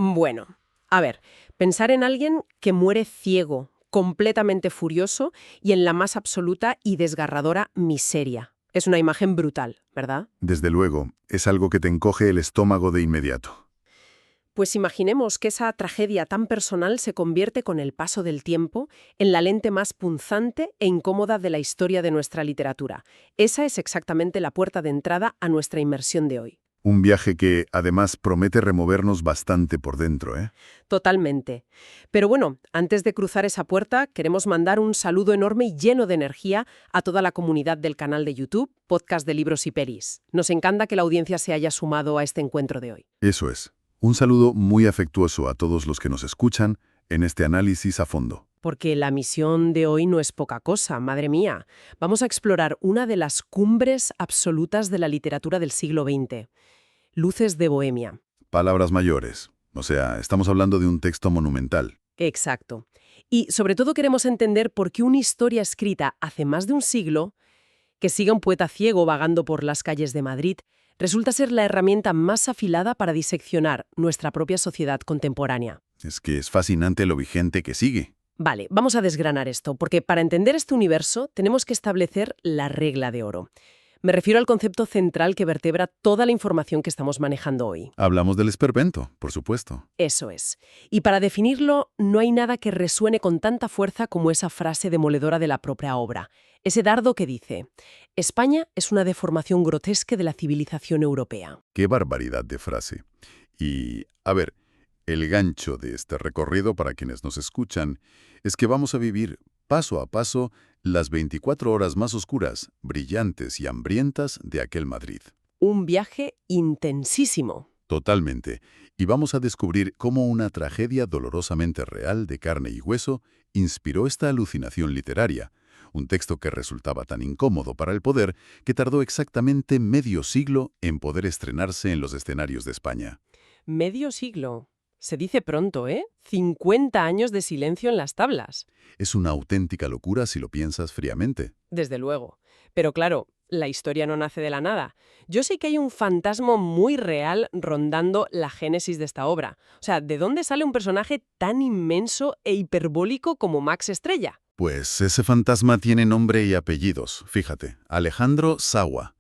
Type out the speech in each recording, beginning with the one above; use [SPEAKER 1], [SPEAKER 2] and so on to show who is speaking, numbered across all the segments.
[SPEAKER 1] Bueno, a ver, pensar en alguien que muere ciego, completamente furioso y en la más absoluta y desgarradora miseria. Es una imagen brutal, ¿verdad?
[SPEAKER 2] Desde luego, es algo que te encoge el estómago de inmediato.
[SPEAKER 1] Pues imaginemos que esa tragedia tan personal se convierte con el paso del tiempo en la lente más punzante e incómoda de la historia de nuestra literatura. Esa es exactamente la puerta de entrada a nuestra inmersión de hoy.
[SPEAKER 2] Un viaje que, además, promete removernos bastante por dentro, ¿eh?
[SPEAKER 1] Totalmente. Pero bueno, antes de cruzar esa puerta, queremos mandar un saludo enorme y lleno de energía a toda la comunidad del canal de YouTube, Podcast de Libros y Pelis. Nos encanta que la audiencia se haya sumado a este encuentro de hoy.
[SPEAKER 2] Eso es. Un saludo muy afectuoso a todos los que nos escuchan en este análisis a fondo.
[SPEAKER 1] Porque la misión de hoy no es poca cosa, madre mía. Vamos a explorar una de las cumbres absolutas de la literatura del siglo XX, Luces de Bohemia.
[SPEAKER 2] Palabras mayores. O sea, estamos hablando de un texto monumental.
[SPEAKER 1] Exacto. Y sobre todo queremos entender por qué una historia escrita hace más de un siglo, que siga un poeta ciego vagando por las calles de Madrid, resulta ser la herramienta más afilada para diseccionar nuestra propia sociedad contemporánea.
[SPEAKER 2] Es que es fascinante lo vigente que sigue.
[SPEAKER 1] Vale, vamos a desgranar esto, porque para entender este universo tenemos que establecer la regla de oro. Me refiero al concepto central que vertebra toda la información que estamos manejando hoy.
[SPEAKER 2] Hablamos del esperpento, por supuesto.
[SPEAKER 1] Eso es. Y para definirlo, no hay nada que resuene con tanta fuerza como esa frase demoledora de la propia obra. Ese dardo que dice: España es una deformación grotesca de la civilización europea.
[SPEAKER 2] Qué barbaridad de frase. Y, a ver, el gancho de este recorrido para quienes nos escuchan es que vamos a vivir paso a paso las 24 horas más oscuras, brillantes y hambrientas de aquel Madrid.
[SPEAKER 1] Un viaje intensísimo.
[SPEAKER 2] Totalmente. Y vamos a descubrir cómo una tragedia dolorosamente real de carne y hueso inspiró esta alucinación literaria, un texto que resultaba tan incómodo para el poder que tardó exactamente medio siglo en poder estrenarse en los escenarios de España.
[SPEAKER 1] Medio siglo. Se dice pronto, ¿eh? 50 años de silencio en las tablas.
[SPEAKER 2] Es una auténtica locura si lo piensas fríamente.
[SPEAKER 1] Desde luego. Pero claro, la historia no nace de la nada. Yo sé que hay un fantasma muy real rondando la génesis de esta obra. O sea, ¿de dónde sale un personaje tan inmenso e hiperbólico como Max Estrella?
[SPEAKER 2] Pues ese fantasma tiene nombre y apellidos, fíjate, Alejandro Sawa.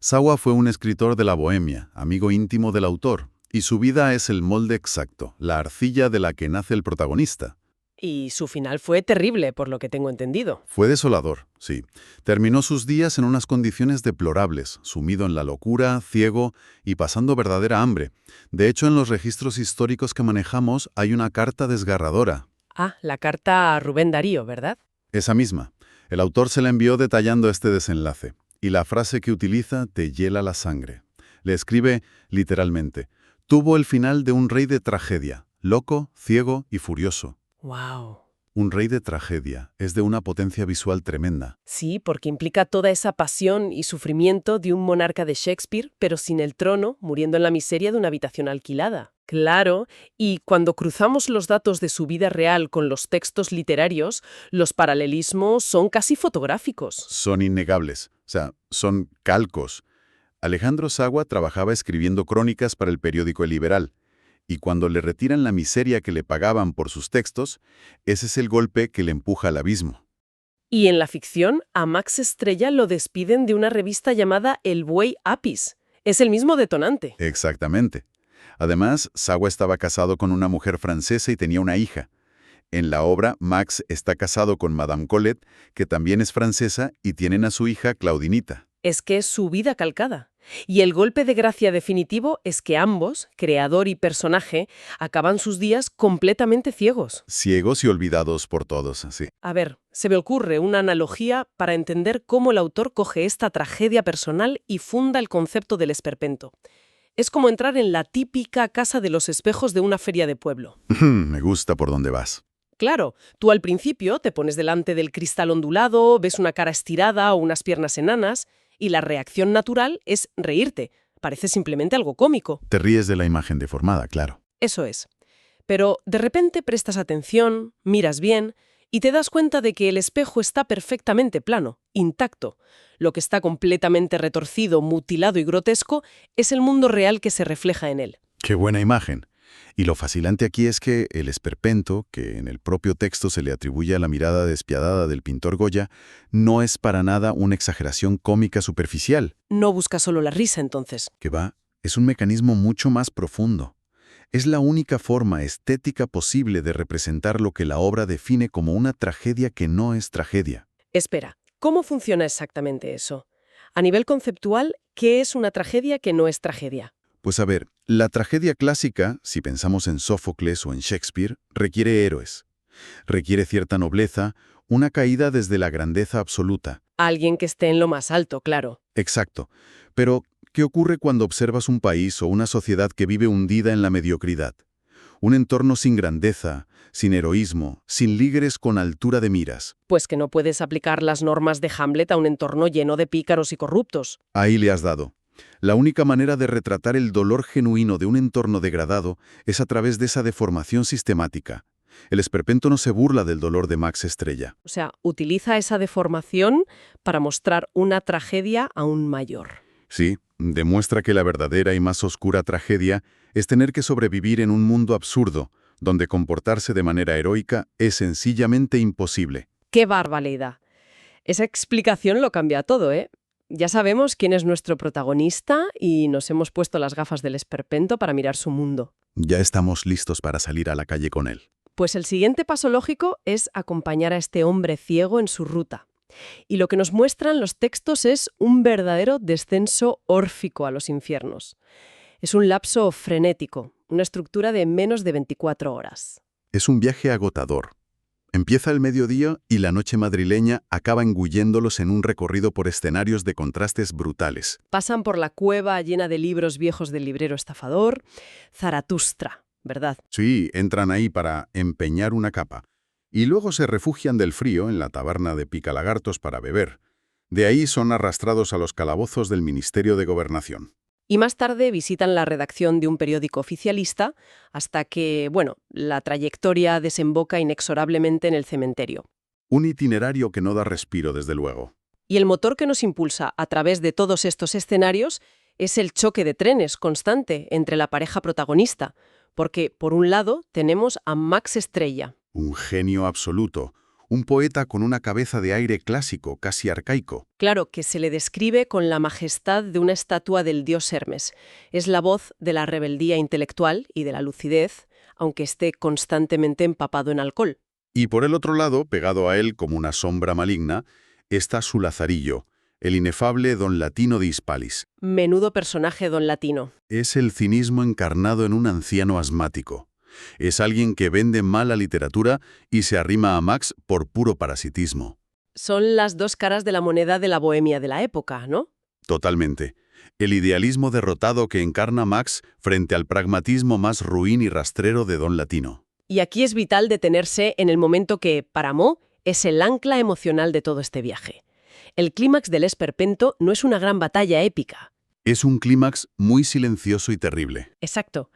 [SPEAKER 2] Sawa fue un escritor de la Bohemia, amigo íntimo del autor, y su vida es el molde exacto, la arcilla de la que nace el protagonista.
[SPEAKER 1] Y su final fue terrible, por lo que tengo entendido.
[SPEAKER 2] Fue desolador, sí. Terminó sus días en unas condiciones deplorables, sumido en la locura, ciego y pasando verdadera hambre. De hecho, en los registros históricos que manejamos hay una carta desgarradora.
[SPEAKER 1] Ah, la carta a Rubén Darío, ¿verdad?
[SPEAKER 2] Esa misma. El autor se la envió detallando este desenlace, y la frase que utiliza te hiela la sangre. Le escribe, literalmente, tuvo el final de un rey de tragedia, loco, ciego y furioso.
[SPEAKER 1] ¡Wow!
[SPEAKER 2] Un rey de tragedia es de una potencia visual tremenda.
[SPEAKER 1] Sí, porque implica toda esa pasión y sufrimiento de un monarca de Shakespeare, pero sin el trono, muriendo en la miseria de una habitación alquilada. Claro, y cuando cruzamos los datos de su vida real con los textos literarios, los paralelismos son casi fotográficos.
[SPEAKER 2] Son innegables, o sea, son calcos. Alejandro Sawa trabajaba escribiendo crónicas para el periódico El Liberal, y cuando le retiran la miseria que le pagaban por sus textos, ese es el golpe que le empuja al abismo.
[SPEAKER 1] Y en la ficción, a Max Estrella lo despiden de una revista llamada El Buey Apis. Es el mismo detonante.
[SPEAKER 2] Exactamente. Además, Sawa estaba casado con una mujer francesa y tenía una hija. En la obra, Max está casado con Madame Colette, que también es francesa, y tienen a su hija Claudinita.
[SPEAKER 1] Es que es su vida calcada. Y el golpe de gracia definitivo es que ambos, creador y personaje, acaban sus días completamente ciegos.
[SPEAKER 2] Ciegos y olvidados por todos, sí.
[SPEAKER 1] A ver, se me ocurre una analogía para entender cómo el autor coge esta tragedia personal y funda el concepto del esperpento. Es como entrar en la típica casa de los espejos de una feria de pueblo.
[SPEAKER 2] Me gusta por dónde vas.
[SPEAKER 1] Claro, tú al principio te pones delante del cristal ondulado, ves una cara estirada o unas piernas enanas, y la reacción natural es reírte. Parece simplemente algo cómico.
[SPEAKER 2] Te ríes de la imagen deformada, claro.
[SPEAKER 1] Eso es. Pero de repente prestas atención, miras bien y te das cuenta de que el espejo está perfectamente plano, intacto. Lo que está completamente retorcido, mutilado y grotesco es el mundo real que se refleja en él.
[SPEAKER 2] Qué buena imagen. Y lo fascinante aquí es que el esperpento, que en el propio texto se le atribuye a la mirada despiadada del pintor Goya, no es para nada una exageración cómica superficial.
[SPEAKER 1] No busca solo la risa, entonces.
[SPEAKER 2] Que va, es un mecanismo mucho más profundo. Es la única forma estética posible de representar lo que la obra define como una tragedia que no es tragedia.
[SPEAKER 1] Espera, ¿cómo funciona exactamente eso? A nivel conceptual, ¿qué es una tragedia que no es tragedia?
[SPEAKER 2] Pues a ver, la tragedia clásica, si pensamos en Sófocles o en Shakespeare, requiere héroes. Requiere cierta nobleza, una caída desde la grandeza absoluta.
[SPEAKER 1] Alguien que esté en lo más alto, claro.
[SPEAKER 2] Exacto. Pero, ¿qué ocurre cuando observas un país o una sociedad que vive hundida en la mediocridad? Un entorno sin grandeza, sin heroísmo, sin líderes con altura de miras.
[SPEAKER 1] Pues que no puedes aplicar las normas de Hamlet a un entorno lleno de pícaros y corruptos.
[SPEAKER 2] Ahí le has dado. La única manera de retratar el dolor genuino de un entorno degradado es a través de esa deformación sistemática. El esperpento no se burla del dolor de Max Estrella.
[SPEAKER 1] O sea, utiliza esa deformación para mostrar una tragedia aún mayor.
[SPEAKER 2] Sí, demuestra que la verdadera y más oscura tragedia es tener que sobrevivir en un mundo absurdo, donde comportarse de manera heroica es sencillamente imposible.
[SPEAKER 1] ¡Qué barbaridad! Esa explicación lo cambia todo, ¿eh? Ya sabemos quién es nuestro protagonista y nos hemos puesto las gafas del esperpento para mirar su mundo.
[SPEAKER 2] Ya estamos listos para salir a la calle con él.
[SPEAKER 1] Pues el siguiente paso lógico es acompañar a este hombre ciego en su ruta. Y lo que nos muestran los textos es un verdadero descenso órfico a los infiernos. Es un lapso frenético, una estructura de menos de 24 horas.
[SPEAKER 2] Es un viaje agotador. Empieza el mediodía y la noche madrileña acaba engulléndolos en un recorrido por escenarios de contrastes brutales.
[SPEAKER 1] Pasan por la cueva llena de libros viejos del librero estafador, Zaratustra, ¿verdad?
[SPEAKER 2] Sí, entran ahí para empeñar una capa. Y luego se refugian del frío en la taberna de Picalagartos para beber. De ahí son arrastrados a los calabozos del Ministerio de Gobernación.
[SPEAKER 1] Y más tarde visitan la redacción de un periódico oficialista hasta que, la trayectoria desemboca inexorablemente en el cementerio.
[SPEAKER 2] Un itinerario que no da respiro, desde luego.
[SPEAKER 1] Y el motor que nos impulsa a través de todos estos escenarios es el choque de trenes constante entre la pareja protagonista, porque, por un lado, tenemos a Max Estrella.
[SPEAKER 2] Un genio absoluto. Un poeta con una cabeza de aire clásico, casi arcaico.
[SPEAKER 1] Claro, que se le describe con la majestad de una estatua del dios Hermes. Es la voz de la rebeldía intelectual y de la lucidez, aunque esté constantemente empapado en alcohol.
[SPEAKER 2] Y por el otro lado, pegado a él como una sombra maligna, está su Lazarillo, el inefable Don Latino de Hispalis.
[SPEAKER 1] Menudo personaje Don Latino.
[SPEAKER 2] Es el cinismo encarnado en un anciano asmático. Es alguien que vende mala literatura y se arrima a Max por puro parasitismo.
[SPEAKER 1] Son las dos caras de la moneda de la bohemia de la época, ¿no?
[SPEAKER 2] Totalmente. El idealismo derrotado que encarna Max frente al pragmatismo más ruin y rastrero de Don Latino.
[SPEAKER 1] Y aquí es vital detenerse en el momento que, para Mo, es el ancla emocional de todo este viaje. El clímax del esperpento no es una gran batalla épica.
[SPEAKER 2] Es un clímax muy silencioso y terrible.
[SPEAKER 1] Exacto.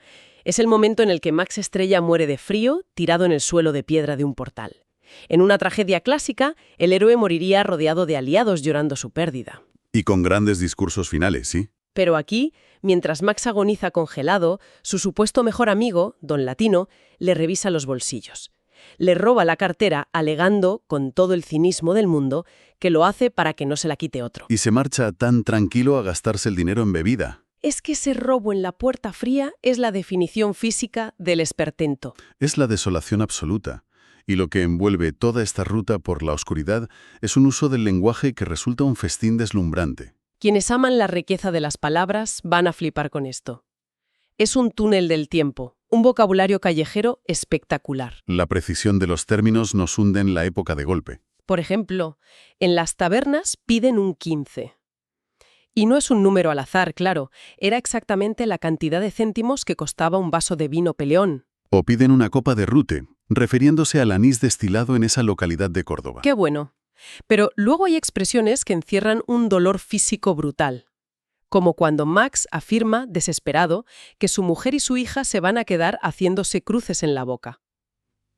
[SPEAKER 1] Es el momento en el que Max Estrella muere de frío, tirado en el suelo de piedra de un portal. En una tragedia clásica, el héroe moriría rodeado de aliados llorando su pérdida.
[SPEAKER 2] Y con grandes discursos finales, ¿sí?
[SPEAKER 1] Pero aquí, mientras Max agoniza congelado, su supuesto mejor amigo, Don Latino, le revisa los bolsillos. Le roba la cartera alegando, con todo el cinismo del mundo, que lo hace para que no se la quite otro.
[SPEAKER 2] Y se marcha tan tranquilo a gastarse el dinero en bebida.
[SPEAKER 1] Es que ese robo en la puerta fría es la definición física del esperpento.
[SPEAKER 2] Es la desolación absoluta. Y lo que envuelve toda esta ruta por la oscuridad es un uso del lenguaje que resulta un festín deslumbrante.
[SPEAKER 1] Quienes aman la riqueza de las palabras van a flipar con esto. Es un túnel del tiempo, un vocabulario callejero espectacular.
[SPEAKER 2] La precisión de los términos nos hunde en la época de golpe.
[SPEAKER 1] Por ejemplo, en las tabernas piden un 15. Y no es un número al azar, claro, era exactamente la cantidad de céntimos que costaba un vaso de vino peleón.
[SPEAKER 2] O piden una copa de rute, refiriéndose al anís destilado en esa localidad de Córdoba.
[SPEAKER 1] ¡Qué bueno! Pero luego hay expresiones que encierran un dolor físico brutal. Como cuando Max afirma, desesperado, que su mujer y su hija se van a quedar haciéndose cruces en la boca.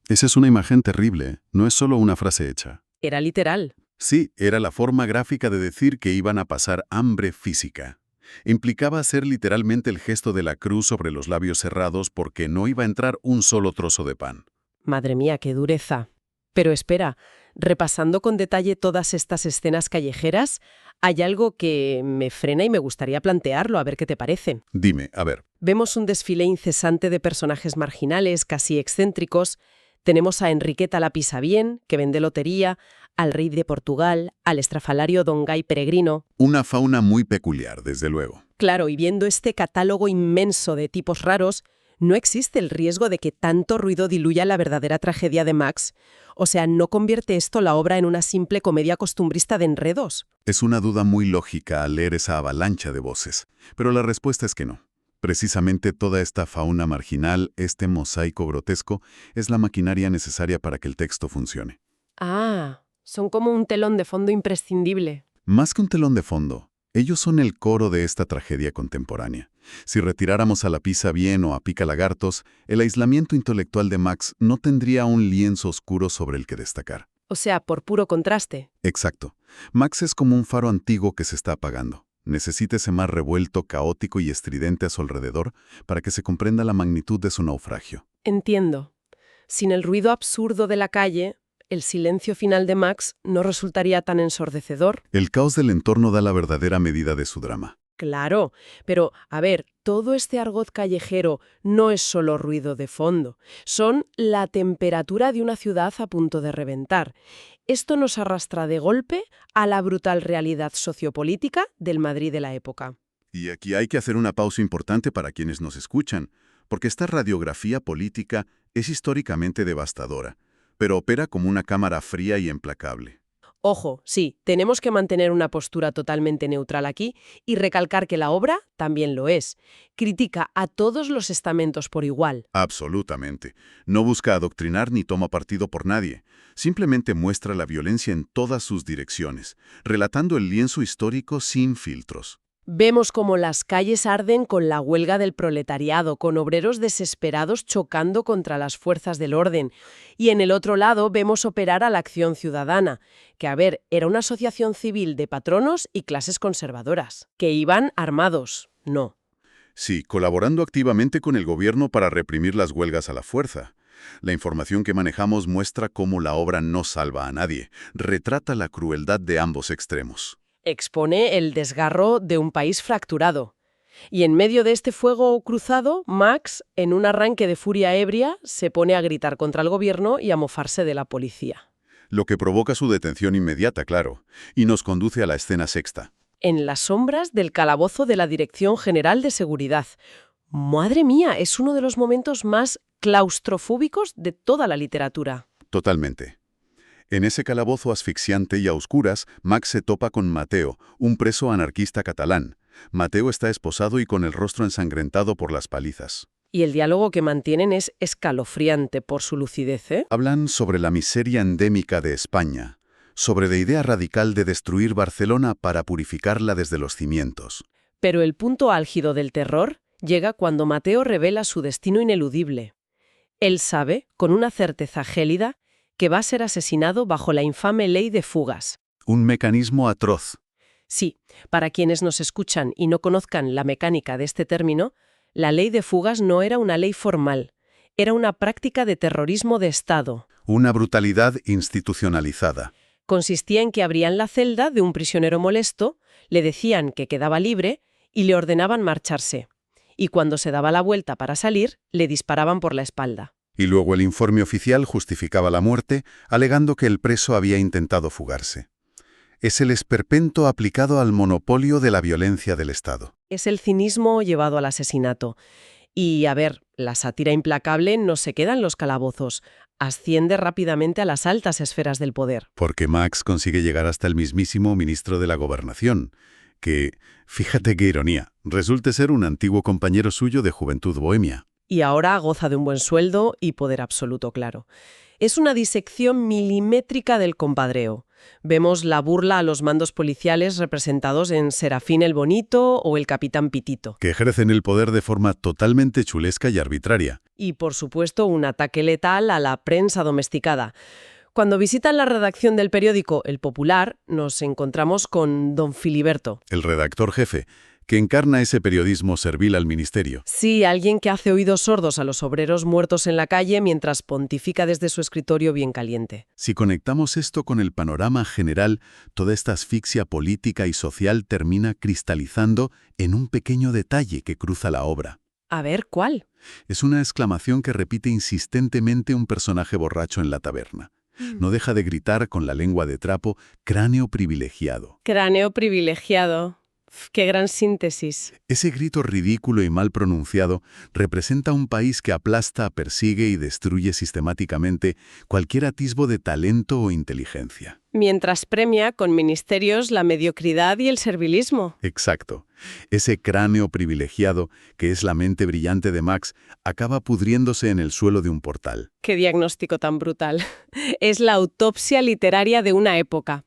[SPEAKER 2] Esa es una imagen terrible, no es solo una frase hecha.
[SPEAKER 1] Era literal.
[SPEAKER 2] Sí, era la forma gráfica de decir que iban a pasar hambre física. Implicaba hacer literalmente el gesto de la cruz sobre los labios cerrados porque no iba a entrar un solo trozo de pan.
[SPEAKER 1] Madre mía, qué dureza. Pero espera, repasando con detalle todas estas escenas callejeras, hay algo que me frena y me gustaría plantearlo, a ver qué te parece.
[SPEAKER 2] Dime, a ver.
[SPEAKER 1] Vemos un desfile incesante de personajes marginales, casi excéntricos. Tenemos a Enriqueta la Pisabien, que vende lotería, al rey de Portugal, al estrafalario Don Gay Peregrino.
[SPEAKER 2] Una fauna muy peculiar, desde luego.
[SPEAKER 1] Claro, y viendo este catálogo inmenso de tipos raros, no existe el riesgo de que tanto ruido diluya la verdadera tragedia de Max. O sea, ¿no convierte esto la obra en una simple comedia costumbrista de enredos?
[SPEAKER 2] Es una duda muy lógica al leer esa avalancha de voces, pero la respuesta es que no. Precisamente toda esta fauna marginal, este mosaico grotesco, es la maquinaria necesaria para que el texto funcione.
[SPEAKER 1] Ah, son como un telón de fondo imprescindible.
[SPEAKER 2] Más que un telón de fondo, ellos son el coro de esta tragedia contemporánea. Si retiráramos a la Pisabien o a Pica Lagartos, el aislamiento intelectual de Max no tendría un lienzo oscuro sobre el que destacar.
[SPEAKER 1] O sea, por puro contraste.
[SPEAKER 2] Exacto. Max es como un faro antiguo que se está apagando. Necesita ese mar revuelto, caótico y estridente a su alrededor para que se comprenda la magnitud de su naufragio.
[SPEAKER 1] Entiendo. Sin el ruido absurdo de la calle, el silencio final de Max no resultaría tan ensordecedor.
[SPEAKER 2] El caos del entorno da la verdadera medida de su drama.
[SPEAKER 1] Claro, pero, a ver, todo este argot callejero no es solo ruido de fondo, son la temperatura de una ciudad a punto de reventar. Esto nos arrastra de golpe a la brutal realidad sociopolítica del Madrid de la época.
[SPEAKER 2] Y aquí hay que hacer una pausa importante para quienes nos escuchan, porque esta radiografía política es históricamente devastadora, pero opera como una cámara fría y implacable.
[SPEAKER 1] Ojo, sí, tenemos que mantener una postura totalmente neutral aquí y recalcar que la obra también lo es. Critica a todos los estamentos por igual.
[SPEAKER 2] Absolutamente. No busca adoctrinar ni toma partido por nadie. Simplemente muestra la violencia en todas sus direcciones, relatando el lienzo histórico sin filtros.
[SPEAKER 1] Vemos cómo las calles arden con la huelga del proletariado, con obreros desesperados chocando contra las fuerzas del orden. Y en el otro lado vemos operar a la Acción Ciudadana, que, a ver, era una asociación civil de patronos y clases conservadoras, que iban armados, no.
[SPEAKER 2] Sí, colaborando activamente con el gobierno para reprimir las huelgas a la fuerza. La información que manejamos muestra cómo la obra no salva a nadie, retrata la crueldad de ambos extremos.
[SPEAKER 1] Expone el desgarro de un país fracturado. Y en medio de este fuego cruzado, Max, en un arranque de furia ebria, se pone a gritar contra el gobierno y a mofarse de la policía.
[SPEAKER 2] Lo que provoca su detención inmediata, claro, y nos conduce a la escena sexta.
[SPEAKER 1] En las sombras del calabozo de la Dirección General de Seguridad. ¡Madre mía! Es uno de los momentos más claustrofóbicos de toda la literatura.
[SPEAKER 2] Totalmente. En ese calabozo asfixiante y a oscuras, Max se topa con Mateo, un preso anarquista catalán. Mateo está esposado y con el rostro ensangrentado por las palizas.
[SPEAKER 1] Y el diálogo que mantienen es escalofriante por su lucidez, ¿eh?
[SPEAKER 2] Hablan sobre la miseria endémica de España, sobre la idea radical de destruir Barcelona para purificarla desde los cimientos.
[SPEAKER 1] Pero el punto álgido del terror llega cuando Mateo revela su destino ineludible. Él sabe, con una certeza gélida, que va a ser asesinado bajo la infame ley de fugas.
[SPEAKER 2] Un mecanismo atroz.
[SPEAKER 1] Sí, para quienes nos escuchan y no conozcan la mecánica de este término, la ley de fugas no era una ley formal, era una práctica de terrorismo de Estado.
[SPEAKER 2] Una brutalidad institucionalizada.
[SPEAKER 1] Consistía en que abrían la celda de un prisionero molesto, le decían que quedaba libre y le ordenaban marcharse. Y cuando se daba la vuelta para salir, le disparaban por la espalda.
[SPEAKER 2] Y luego el informe oficial justificaba la muerte, alegando que el preso había intentado fugarse. Es el esperpento aplicado al monopolio de la violencia del Estado.
[SPEAKER 1] Es el cinismo llevado al asesinato. Y, a ver, la sátira implacable no se queda en los calabozos, asciende rápidamente a las altas esferas del poder.
[SPEAKER 2] Porque Max consigue llegar hasta el mismísimo ministro de la Gobernación, que, fíjate qué ironía, resulta ser un antiguo compañero suyo de Juventud Bohemia.
[SPEAKER 1] Y ahora goza de un buen sueldo y poder absoluto, claro. Es una disección milimétrica del compadreo. Vemos la burla a los mandos policiales representados en Serafín el Bonito o el Capitán Pitito.
[SPEAKER 2] Que ejercen el poder de forma totalmente chulesca y arbitraria.
[SPEAKER 1] Y, por supuesto, un ataque letal a la prensa domesticada. Cuando visitan la redacción del periódico El Popular, nos encontramos con don Filiberto.
[SPEAKER 2] El redactor jefe, que encarna ese periodismo servil al ministerio.
[SPEAKER 1] Sí, alguien que hace oídos sordos a los obreros muertos en la calle mientras pontifica desde su escritorio bien caliente.
[SPEAKER 2] Si conectamos esto con el panorama general, toda esta asfixia política y social termina cristalizando en un pequeño detalle que cruza la obra.
[SPEAKER 1] A ver, ¿cuál?
[SPEAKER 2] Es una exclamación que repite insistentemente un personaje borracho en la taberna. No deja de gritar con la lengua de trapo, cráneo privilegiado.
[SPEAKER 1] Cráneo privilegiado. ¡Qué gran síntesis!
[SPEAKER 2] Ese grito ridículo y mal pronunciado representa un país que aplasta, persigue y destruye sistemáticamente cualquier atisbo de talento o inteligencia.
[SPEAKER 1] Mientras premia con ministerios la mediocridad y el servilismo.
[SPEAKER 2] Exacto. Ese cráneo privilegiado, que es la mente brillante de Max, acaba pudriéndose en el suelo de un portal.
[SPEAKER 1] ¡Qué diagnóstico tan brutal! Es la autopsia literaria de una época.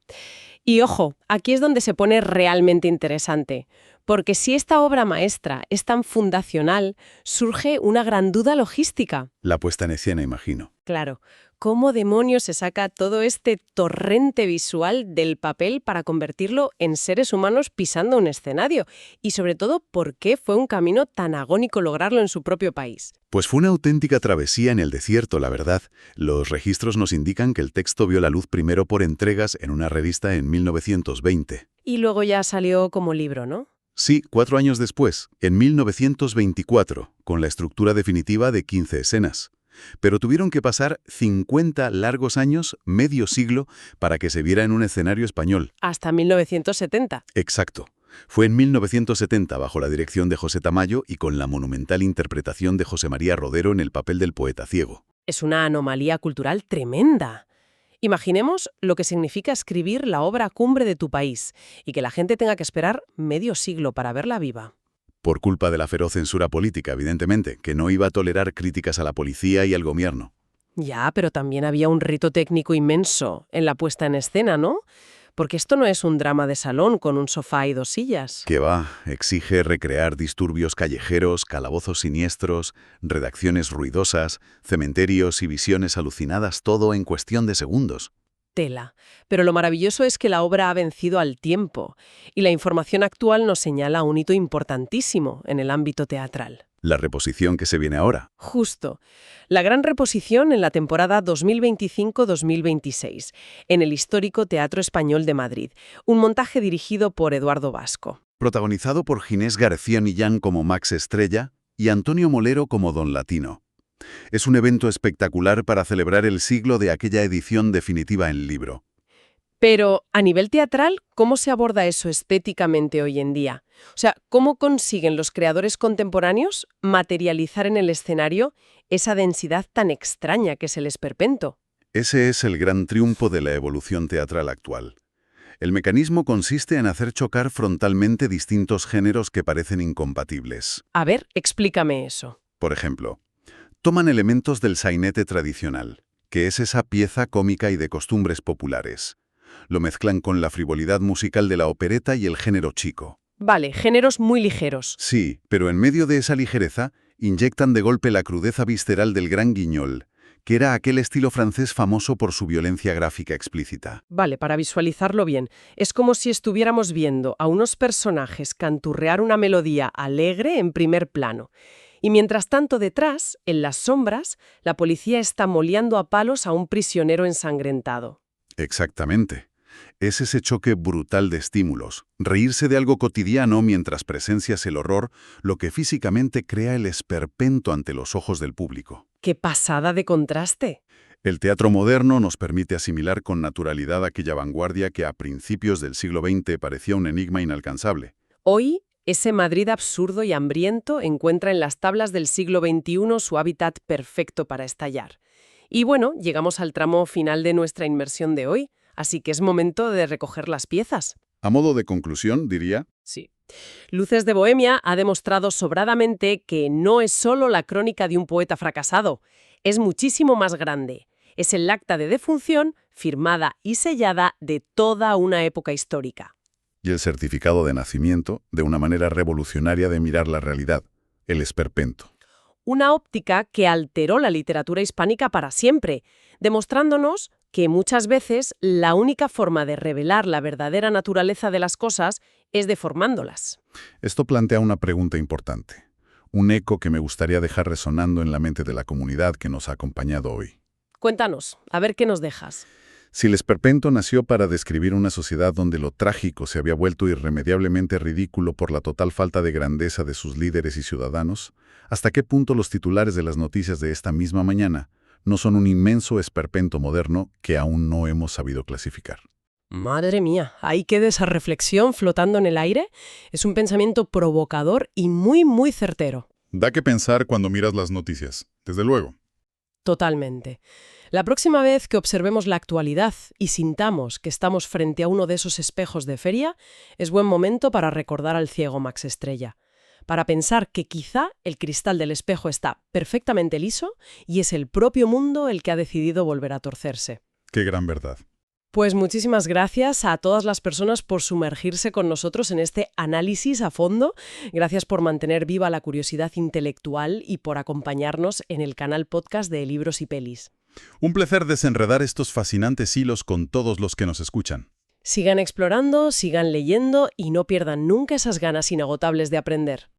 [SPEAKER 1] Y ojo, aquí es donde se pone realmente interesante, porque si esta obra maestra es tan fundacional, surge una gran duda logística.
[SPEAKER 2] La puesta en escena, imagino.
[SPEAKER 1] Claro, ¿cómo demonios se saca todo este torrente visual del papel para convertirlo en seres humanos pisando un escenario? Y sobre todo, ¿por qué fue un camino tan agónico lograrlo en su propio país?
[SPEAKER 2] Pues fue una auténtica travesía en el desierto, la verdad. Los registros nos indican que el texto vio la luz primero por entregas en una revista en 1920.
[SPEAKER 1] Y luego ya salió como libro, ¿no?
[SPEAKER 2] Sí, 4 años después, en 1924, con la estructura definitiva de 15 escenas. Pero tuvieron que pasar 50 largos años, medio siglo, para que se viera en un escenario español.
[SPEAKER 1] Hasta 1970.
[SPEAKER 2] Exacto. Fue en 1970, bajo la dirección de José Tamayo y con la monumental interpretación de José María Rodero en el papel del poeta ciego.
[SPEAKER 1] Es una anomalía cultural tremenda. Imaginemos lo que significa escribir la obra cumbre de tu país y que la gente tenga que esperar medio siglo para verla viva.
[SPEAKER 2] Por culpa de la feroz censura política, evidentemente, que no iba a tolerar críticas a la policía y al gobierno.
[SPEAKER 1] Ya, pero también había un rito técnico inmenso en la puesta en escena, ¿no? Porque esto no es un drama de salón con un sofá y 2 sillas.
[SPEAKER 2] Que va, exige recrear disturbios callejeros, calabozos siniestros, redacciones ruidosas, cementerios y visiones alucinadas, todo en cuestión de segundos.
[SPEAKER 1] Tela. Pero lo maravilloso es que la obra ha vencido al tiempo y la información actual nos señala un hito importantísimo en el ámbito teatral.
[SPEAKER 2] La reposición que se viene ahora.
[SPEAKER 1] Justo. La gran reposición en la temporada 2025-2026, en el histórico Teatro Español de Madrid, un montaje dirigido por Eduardo Vasco.
[SPEAKER 2] Protagonizado por Ginés García Millán como Max Estrella y Antonio Molero como Don Latino. Es un evento espectacular para celebrar el siglo de aquella edición definitiva en libro.
[SPEAKER 1] Pero, a nivel teatral, ¿cómo se aborda eso estéticamente hoy en día? O sea, ¿cómo consiguen los creadores contemporáneos materializar en el escenario esa densidad tan extraña que es el esperpento?
[SPEAKER 2] Ese es el gran triunfo de la evolución teatral actual. El mecanismo consiste en hacer chocar frontalmente distintos géneros que parecen incompatibles.
[SPEAKER 1] A ver, explícame eso.
[SPEAKER 2] Por ejemplo, toman elementos del sainete tradicional, que es esa pieza cómica y de costumbres populares. Lo mezclan con la frivolidad musical de la opereta y el género chico.
[SPEAKER 1] Vale, géneros muy ligeros.
[SPEAKER 2] Sí, pero en medio de esa ligereza, inyectan de golpe la crudeza visceral del gran guignol, que era aquel estilo francés famoso por su violencia gráfica explícita.
[SPEAKER 1] Vale, para visualizarlo bien, es como si estuviéramos viendo a unos personajes canturrear una melodía alegre en primer plano. Y mientras tanto detrás, en las sombras, la policía está moleando a palos a un prisionero ensangrentado.
[SPEAKER 2] Exactamente. Es ese choque brutal de estímulos, reírse de algo cotidiano mientras presencias el horror, lo que físicamente crea el esperpento ante los ojos del público.
[SPEAKER 1] ¡Qué pasada de contraste!
[SPEAKER 2] El teatro moderno nos permite asimilar con naturalidad aquella vanguardia que a principios del siglo XX parecía un enigma inalcanzable.
[SPEAKER 1] Hoy, ese Madrid absurdo y hambriento encuentra en las tablas del siglo XXI su hábitat perfecto para estallar. Y bueno, llegamos al tramo final de nuestra inmersión de hoy, así que es momento de recoger las piezas.
[SPEAKER 2] A modo de conclusión, diría...
[SPEAKER 1] Sí. Luces de Bohemia ha demostrado sobradamente que no es solo la crónica de un poeta fracasado, es muchísimo más grande. Es el acta de defunción, firmada y sellada de toda una época histórica.
[SPEAKER 2] Y el certificado de nacimiento de una manera revolucionaria de mirar la realidad, el esperpento.
[SPEAKER 1] Una óptica que alteró la literatura hispánica para siempre, demostrándonos que muchas veces la única forma de revelar la verdadera naturaleza de las cosas es deformándolas.
[SPEAKER 2] Esto plantea una pregunta importante, un eco que me gustaría dejar resonando en la mente de la comunidad que nos ha acompañado hoy.
[SPEAKER 1] Cuéntanos, a ver qué nos dejas.
[SPEAKER 2] Si el esperpento nació para describir una sociedad donde lo trágico se había vuelto irremediablemente ridículo por la total falta de grandeza de sus líderes y ciudadanos, ¿hasta qué punto los titulares de las noticias de esta misma mañana no son un inmenso esperpento moderno que aún no hemos sabido clasificar?
[SPEAKER 1] Madre mía, ahí queda esa reflexión flotando en el aire. Es un pensamiento provocador y muy certero.
[SPEAKER 3] Da que pensar cuando miras las noticias, desde luego.
[SPEAKER 1] Totalmente. La próxima vez que observemos la actualidad y sintamos que estamos frente a uno de esos espejos de feria, es buen momento para recordar al ciego Max Estrella, para pensar que quizá el cristal del espejo está perfectamente liso y es el propio mundo el que ha decidido volver a torcerse.
[SPEAKER 3] Qué gran verdad.
[SPEAKER 1] Pues muchísimas gracias a todas las personas por sumergirse con nosotros en este análisis a fondo. Gracias por mantener viva la curiosidad intelectual y por acompañarnos en el canal podcast de Libros y Pelis.
[SPEAKER 3] Un placer desenredar estos fascinantes hilos con todos los que nos escuchan.
[SPEAKER 1] Sigan explorando, sigan leyendo y no pierdan nunca esas ganas inagotables de aprender.